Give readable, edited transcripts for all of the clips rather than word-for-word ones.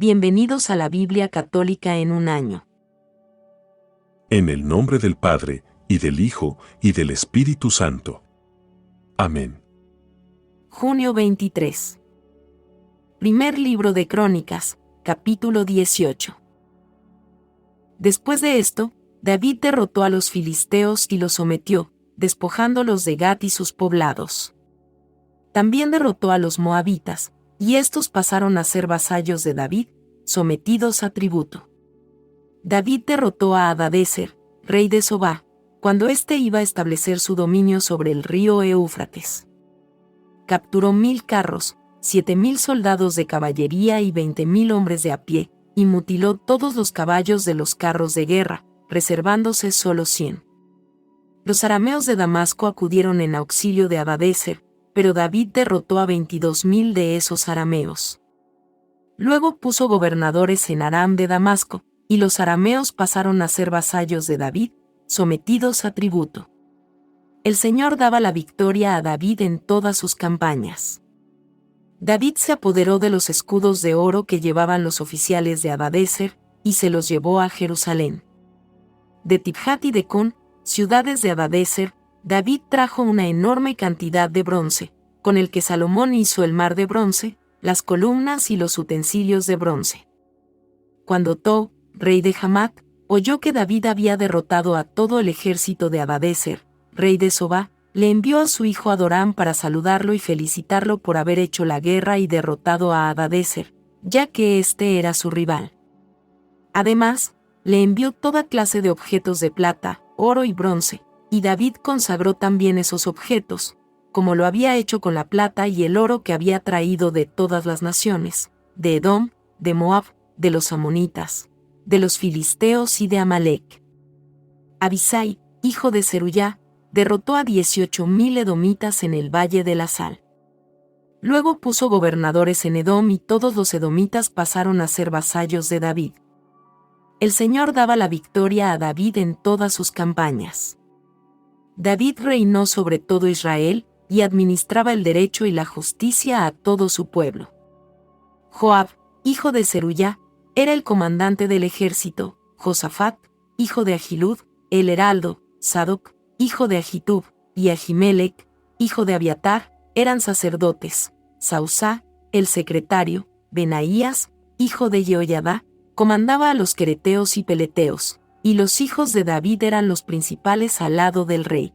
Bienvenidos a la Biblia Católica en un año. En el nombre del Padre, y del Hijo, y del Espíritu Santo. Amén. Junio 23. Primer libro de Crónicas, capítulo 18. Después de esto, David derrotó a los filisteos y los sometió, despojándolos de Gat y sus poblados. También derrotó a los moabitas, y estos pasaron a ser vasallos de David, sometidos a tributo. David derrotó a Hadadezer, rey de Sobá, cuando éste iba a establecer su dominio sobre el río Éufrates. Capturó 1000 carros, 7000 soldados de caballería y 20.000 hombres de a pie, y mutiló todos los caballos de los carros de guerra, reservándose solo 100. Los arameos de Damasco acudieron en auxilio de Hadadezer, pero David derrotó a 22.000 de esos arameos. Luego puso gobernadores en Aram de Damasco, y los arameos pasaron a ser vasallos de David, sometidos a tributo. El Señor daba la victoria a David en todas sus campañas. David se apoderó de los escudos de oro que llevaban los oficiales de Hadadezer, y se los llevó a Jerusalén. De Tibhat y de Cun, ciudades de Hadadezer, David trajo una enorme cantidad de bronce, con el que Salomón hizo el mar de bronce, las columnas y los utensilios de bronce. Cuando Tou, rey de Hamat, oyó que David había derrotado a todo el ejército de Hadadezer, rey de Sobá, le envió a su hijo Adoram para saludarlo y felicitarlo por haber hecho la guerra y derrotado a Hadadezer, ya que éste era su rival. Además, le envió toda clase de objetos de plata, oro y bronce, y David consagró también esos objetos, como lo había hecho con la plata y el oro que había traído de todas las naciones, de Edom, de Moab, de los amonitas, de los filisteos y de Amalec. Abisai, hijo de Zeruyá, derrotó a 18.000 edomitas en el Valle de la Sal. Luego puso gobernadores en Edom y todos los edomitas pasaron a ser vasallos de David. El Señor daba la victoria a David en todas sus campañas. David reinó sobre todo Israel, y administraba el derecho y la justicia a todo su pueblo. Joab, hijo de Zeruyá, era el comandante del ejército. Josafat, hijo de Ahilud, el heraldo. Sadoc, hijo de Ahitub, y Ahimelech, hijo de Abiatar, eran sacerdotes. Sausá, el secretario. Benaías, hijo de Jehoiada, comandaba a los quereteos y peleteos, y los hijos de David eran los principales al lado del rey.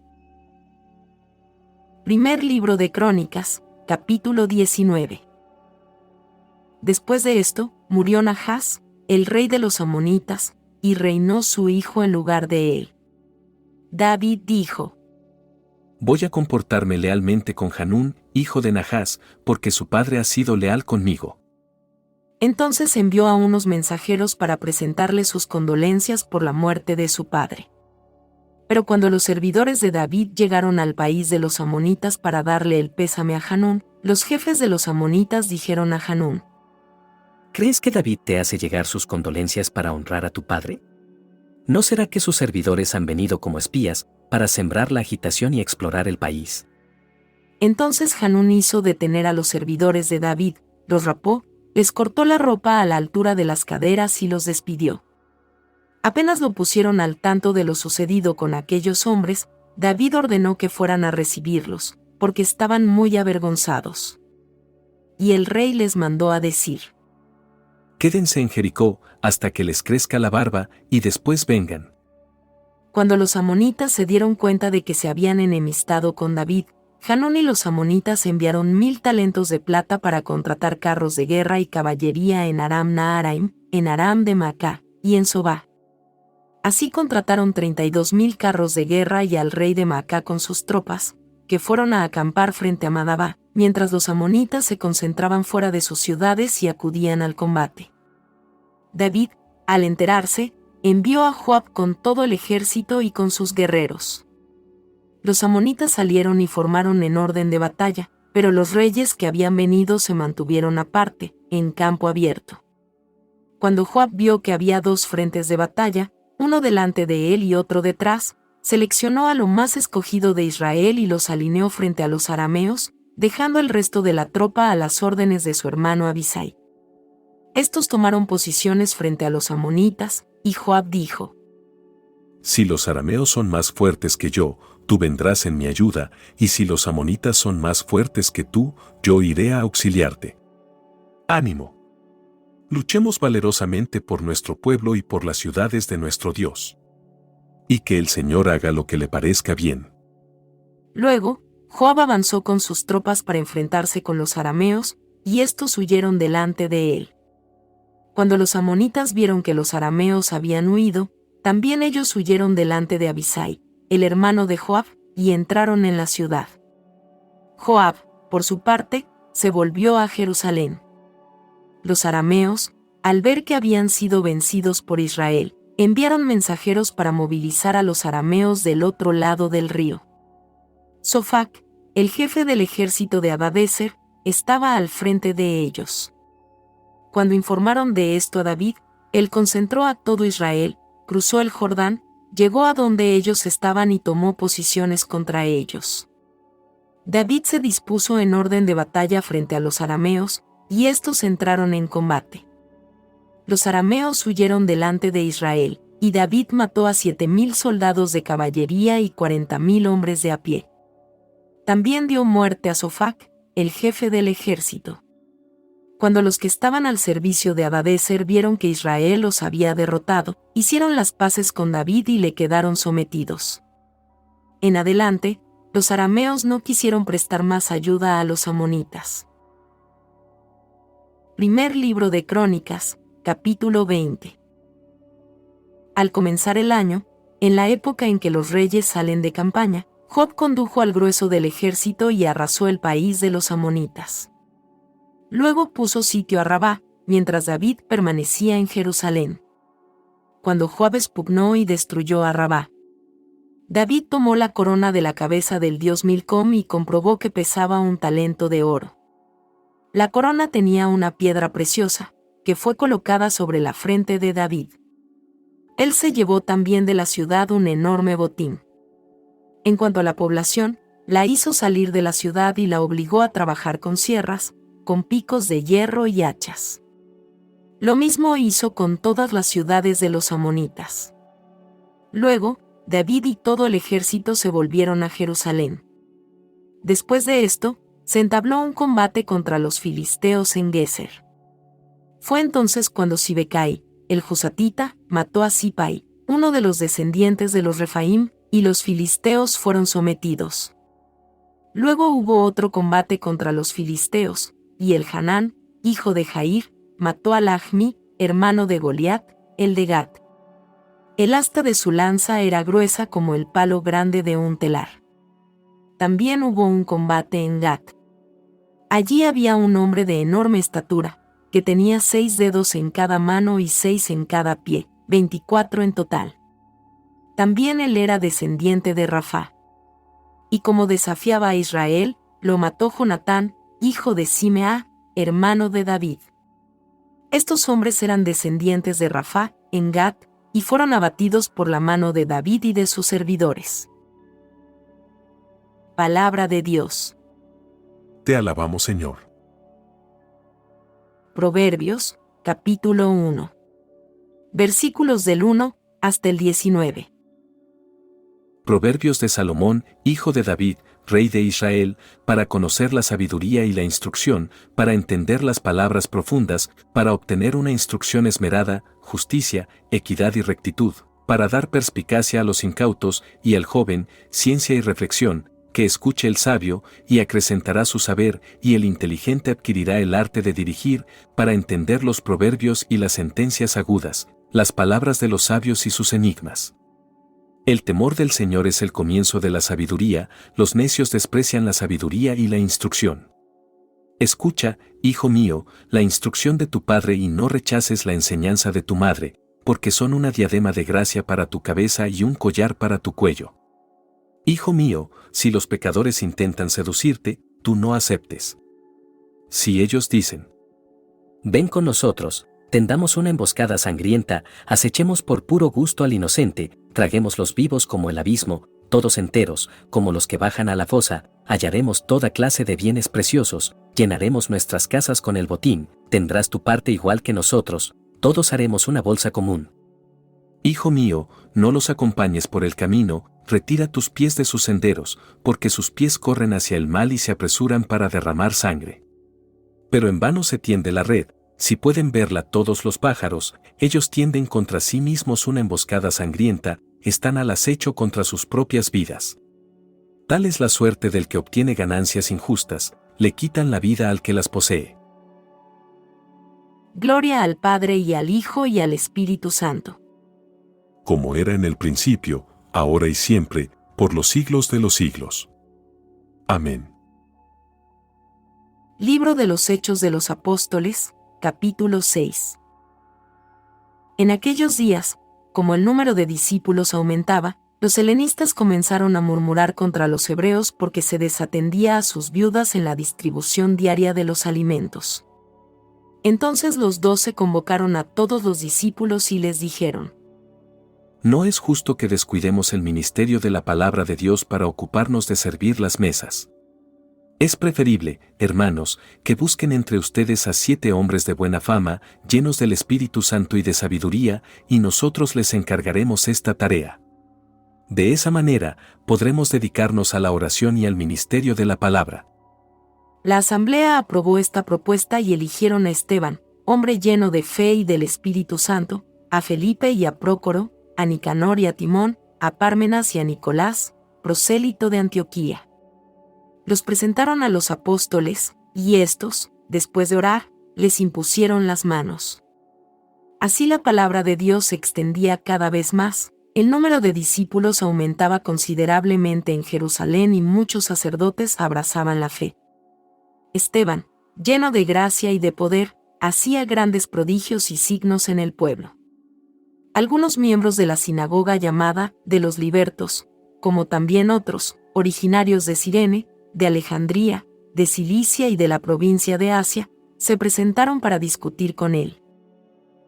Primer libro de Crónicas, capítulo 19. Después de esto, murió Nahás, el rey de los amonitas, y reinó su hijo en lugar de él. David dijo: Voy a comportarme lealmente con Hanún, hijo de Nahás, porque su padre ha sido leal conmigo. Entonces envió a unos mensajeros para presentarle sus condolencias por la muerte de su padre. Pero cuando los servidores de David llegaron al país de los amonitas para darle el pésame a Hanún, los jefes de los amonitas dijeron a Hanún: ¿Crees que David te hace llegar sus condolencias para honrar a tu padre? ¿No será que sus servidores han venido como espías para sembrar la agitación y explorar el país? Entonces Hanún hizo detener a los servidores de David, los rapó, les cortó la ropa a la altura de las caderas y los despidió. Apenas lo pusieron al tanto de lo sucedido con aquellos hombres, David ordenó que fueran a recibirlos, porque estaban muy avergonzados. Y el rey les mandó a decir: Quédense en Jericó hasta que les crezca la barba y después vengan. Cuando los amonitas se dieron cuenta de que se habían enemistado con David, Hanún y los amonitas enviaron 1000 talentos de plata para contratar carros de guerra y caballería en Aram Naharaim, en Aram de Macá, y en Sobá. Así contrataron 32.000 carros de guerra y al rey de Macá con sus tropas, que fueron a acampar frente a Madabá, mientras los amonitas se concentraban fuera de sus ciudades y acudían al combate. David, al enterarse, envió a Joab con todo el ejército y con sus guerreros. Los amonitas salieron y formaron en orden de batalla, pero los reyes que habían venido se mantuvieron aparte, en campo abierto. Cuando Joab vio que había 2 frentes de batalla, uno delante de él y otro detrás, seleccionó a lo más escogido de Israel y los alineó frente a los arameos, dejando el resto de la tropa a las órdenes de su hermano Abisai. Estos tomaron posiciones frente a los amonitas, y Joab dijo: Si los arameos son más fuertes que yo, tú vendrás en mi ayuda, y si los amonitas son más fuertes que tú, yo iré a auxiliarte. ¡Ánimo! Luchemos valerosamente por nuestro pueblo y por las ciudades de nuestro Dios. Y que el Señor haga lo que le parezca bien. Luego, Joab avanzó con sus tropas para enfrentarse con los arameos, y estos huyeron delante de él. Cuando los amonitas vieron que los arameos habían huido, también ellos huyeron delante de Abisai, el hermano de Joab, y entraron en la ciudad. Joab, por su parte, se volvió a Jerusalén. Los arameos, al ver que habían sido vencidos por Israel, enviaron mensajeros para movilizar a los arameos del otro lado del río. Sofac, el jefe del ejército de Hadadezer, estaba al frente de ellos. Cuando informaron de esto a David, él concentró a todo Israel, cruzó el Jordán, llegó a donde ellos estaban y tomó posiciones contra ellos. David se dispuso en orden de batalla frente a los arameos, y estos entraron en combate. Los arameos huyeron delante de Israel, y David mató a 7,000 soldados de caballería y 40,000 hombres de a pie. También dio muerte a Sofac, el jefe del ejército. Cuando los que estaban al servicio de Hadadezer vieron que Israel los había derrotado, hicieron las paces con David y le quedaron sometidos. En adelante, los arameos no quisieron prestar más ayuda a los amonitas. Primer libro de Crónicas, capítulo 20. Al comenzar el año, en la época en que los reyes salen de campaña, Joab condujo al grueso del ejército y arrasó el país de los amonitas. Luego puso sitio a Rabá, mientras David permanecía en Jerusalén. Cuando Joab expugnó y destruyó a Rabá, David tomó la corona de la cabeza del dios Milcom y comprobó que pesaba 1 talento de oro. La corona tenía una piedra preciosa, que fue colocada sobre la frente de David. Él se llevó también de la ciudad un enorme botín. En cuanto a la población, la hizo salir de la ciudad y la obligó a trabajar con sierras, con picos de hierro y hachas. Lo mismo hizo con todas las ciudades de los amonitas. Luego, David y todo el ejército se volvieron a Jerusalén. Después de esto, se entabló un combate contra los filisteos en Geser. Fue entonces cuando Sibecai, el Jusatita, mató a Sipai, uno de los descendientes de los Refaim, y los filisteos fueron sometidos. Luego hubo otro combate contra los filisteos, y el Hanán, hijo de Jair, mató a Lahmi, hermano de Goliat, el de Gat. El asta de su lanza era gruesa como el palo grande de un telar. También hubo un combate en Gat. Allí había un hombre de enorme estatura, que tenía 6 dedos en cada mano y 6 en cada pie, 24 en total. También él era descendiente de Rafá. Y como desafiaba a Israel, lo mató Jonatán, hijo de Simea, hermano de David. Estos hombres eran descendientes de Rafá, en Gat, y fueron abatidos por la mano de David y de sus servidores. Palabra de Dios. Te alabamos, Señor. Proverbios, capítulo 1. Versículos del 1 hasta el 19. Proverbios de Salomón, hijo de David, rey de Israel, para conocer la sabiduría y la instrucción, para entender las palabras profundas, para obtener una instrucción esmerada, justicia, equidad y rectitud, para dar perspicacia a los incautos y al joven, ciencia y reflexión, que escuche el sabio, y acrecentará su saber, y el inteligente adquirirá el arte de dirigir, para entender los proverbios y las sentencias agudas, las palabras de los sabios y sus enigmas. El temor del Señor es el comienzo de la sabiduría, los necios desprecian la sabiduría y la instrucción. Escucha, hijo mío, la instrucción de tu padre y no rechaces la enseñanza de tu madre, porque son una diadema de gracia para tu cabeza y un collar para tu cuello. Hijo mío, si los pecadores intentan seducirte, tú no aceptes. Si ellos dicen: Ven con nosotros, tendamos una emboscada sangrienta, acechemos por puro gusto al inocente, traguémoslos vivos como el abismo, todos enteros, como los que bajan a la fosa, hallaremos toda clase de bienes preciosos, llenaremos nuestras casas con el botín, tendrás tu parte igual que nosotros, todos haremos una bolsa común. Hijo mío, no los acompañes por el camino, retira tus pies de sus senderos, porque sus pies corren hacia el mal y se apresuran para derramar sangre. Pero en vano se tiende la red, si pueden verla todos los pájaros, ellos tienden contra sí mismos una emboscada sangrienta, están al acecho contra sus propias vidas. Tal es la suerte del que obtiene ganancias injustas, le quitan la vida al que las posee. Gloria al Padre y al Hijo y al Espíritu Santo. Como era en el principio, ahora y siempre, por los siglos de los siglos. Amén. Libro de los Hechos de los Apóstoles, capítulo 6. En aquellos días, como el número de discípulos aumentaba, los helenistas comenzaron a murmurar contra los hebreos porque se desatendía a sus viudas en la distribución diaria de los alimentos. Entonces los 12 convocaron a todos los discípulos y les dijeron: No es justo que descuidemos el ministerio de la palabra de Dios para ocuparnos de servir las mesas. Es preferible, hermanos, que busquen entre ustedes a 7 hombres de buena fama, llenos del Espíritu Santo y de sabiduría, y nosotros les encargaremos esta tarea. De esa manera, podremos dedicarnos a la oración y al ministerio de la palabra. La asamblea aprobó esta propuesta y eligieron a Esteban, hombre lleno de fe y del Espíritu Santo, a Felipe y a Prócoro, a Nicanor y a Timón, a Pármenas y a Nicolás, prosélito de Antioquía. Los presentaron a los apóstoles, y éstos, después de orar, les impusieron las manos. Así la palabra de Dios se extendía cada vez más, el número de discípulos aumentaba considerablemente en Jerusalén y muchos sacerdotes abrazaban la fe. Esteban, lleno de gracia y de poder, hacía grandes prodigios y signos en el pueblo. Algunos miembros de la sinagoga llamada de los libertos, como también otros, originarios de Cirene, de Alejandría, de Cilicia y de la provincia de Asia, se presentaron para discutir con él.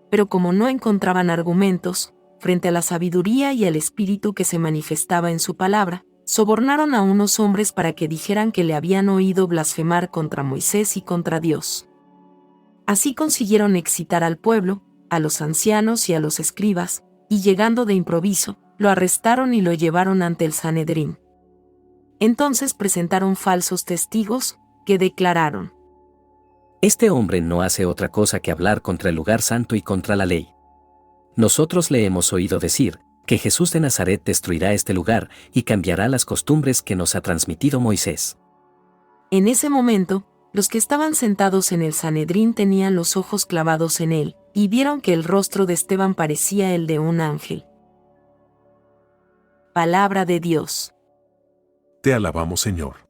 Pero como no encontraban argumentos, frente a la sabiduría y al espíritu que se manifestaba en su palabra, sobornaron a unos hombres para que dijeran que le habían oído blasfemar contra Moisés y contra Dios. Así consiguieron excitar al pueblo, a los ancianos y a los escribas, y llegando de improviso, lo arrestaron y lo llevaron ante el Sanedrín. Entonces presentaron falsos testigos, que declararon: Este hombre no hace otra cosa que hablar contra el lugar santo y contra la ley. Nosotros le hemos oído decir que Jesús de Nazaret destruirá este lugar y cambiará las costumbres que nos ha transmitido Moisés. En ese momento, los que estaban sentados en el Sanedrín tenían los ojos clavados en él, y vieron que el rostro de Esteban parecía el de un ángel. Palabra de Dios. Te alabamos, Señor.